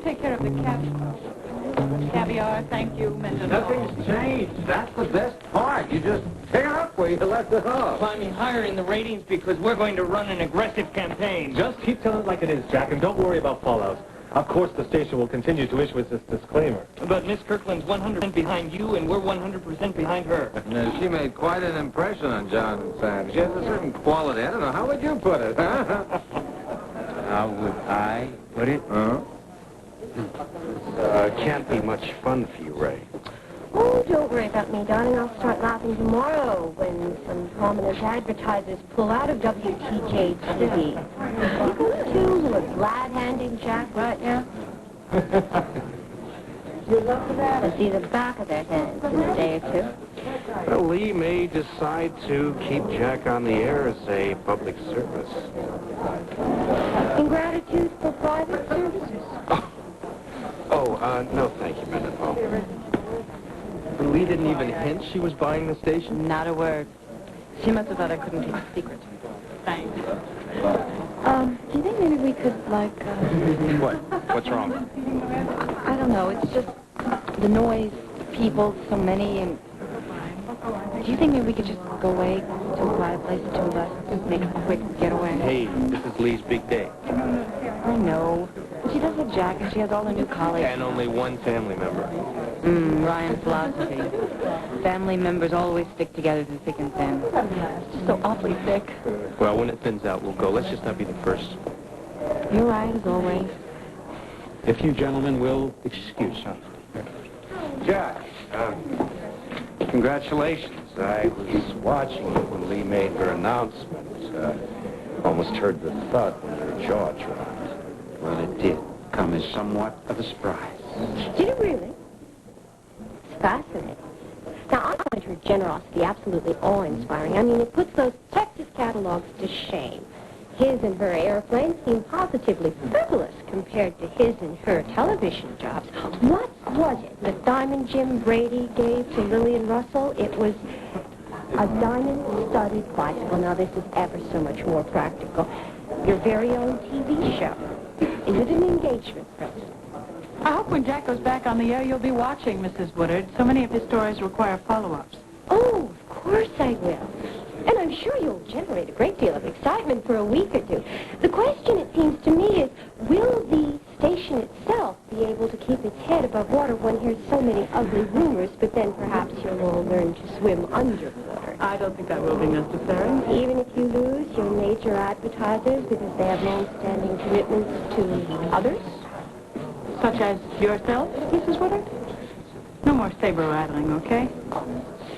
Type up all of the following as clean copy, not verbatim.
take care of the caviar. Thank you, Mrs. Nothing's changed. That's the best part. You just pick it up where you left it off. Climbing higher in the ratings because we're going to run an aggressive campaign. Just keep telling it like it is, Jack, and don't worry about fallout. Of course, the station will continue to issue this disclaimer. But Miss Kirkland's 100% behind you, and we're 100% behind her. Now, she made quite an impression on John and Sam. She has a certain quality. I don't know. How would you put it, huh? How would I put it? Can't be much fun for you, Ray. Oh, don't worry about me, darling. I'll start laughing tomorrow when some prominent advertisers pull out of WTJ TV. You two who are glad-handing Jack right now. You'll see the back of their hands in a day or two. Well, Lee may decide to keep Jack on the air as a public service. In gratitude for private services. No, thank you, Mendenhall. Lee didn't even hint she was buying the station? Not a word. She must have thought I couldn't keep a secret. Thanks. Do you think maybe we could, What? What's wrong? I don't know. It's just the noise, the people, so many, and... Do you think maybe we could just go away to a quiet place to make a quick getaway? Hey, this is Lee's big day. I know. She does have Jack, and she has all the new colleagues. And only one family member. Ryan's philosophy. Family members always stick together through thick and thin. It's just so awfully thick. Well, when it thins out, we'll go. Let's just not be the first. You're right, as always. If you gentlemen will excuse us. Jack, congratulations. I was watching it when Lee made her announcement. Almost heard the thud when her jaw dropped. Well, it did come as somewhat of a surprise. Did it really? It's fascinating. Now, I find her generosity absolutely awe-inspiring. I mean, it puts those Texas catalogs to shame. His and her airplanes seem positively frivolous compared to his and her television jobs. What was it that Diamond Jim Brady gave to Lillian Russell? It was a diamond-studded bicycle. Now, this is ever so much more practical. Your very own TV show. Is it an engagement present? I hope when Jack goes back on the air, you'll be watching, Mrs. Woodard. So many of his stories require follow-ups. Oh, of course I will. And I'm sure you'll generate a great deal of excitement for a week or two. The question, it seems to me, is will the station itself be able to keep its head above water when hears so many ugly rumors, but then perhaps you'll all learn to swim underwater? I don't think that will be necessary. Even if you lose your major advertisers because they have long-standing commitments to others? Such as yourself, Mrs. Woodard? No more saber rattling, okay?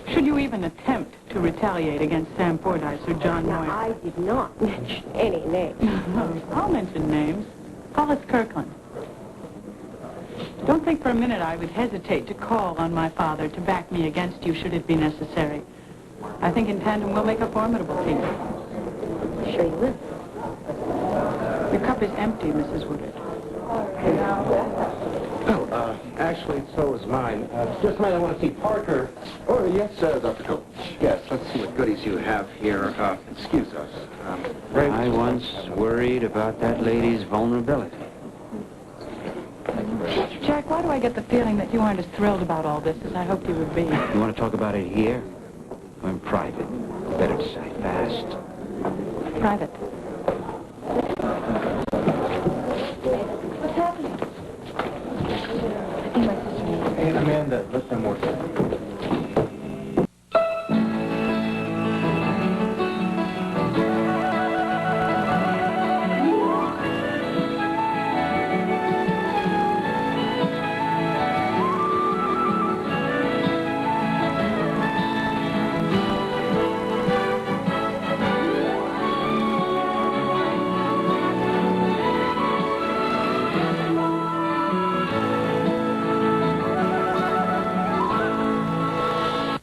Should you even attempt to retaliate against Sam Fordyce or John Now, Moyer? I did not mention any names. I'll mention names. Hollis Kirkland. Don't think for a minute I would hesitate to call on my father to back me against you should it be necessary. I think in tandem we'll make a formidable team. Sure you will. Your cup is empty, Mrs. Woodard. Oh, actually, so is mine. Just a minute, I want to see Parker. Oh, yes, Dr. Coates. Yes, let's see what goodies you have here. Excuse us. I once worried about that lady's vulnerability. Jack, why do I get the feeling that you aren't as thrilled about all this as I hoped you would be? You want to talk about it here? Or in private? Better decide fast. Private.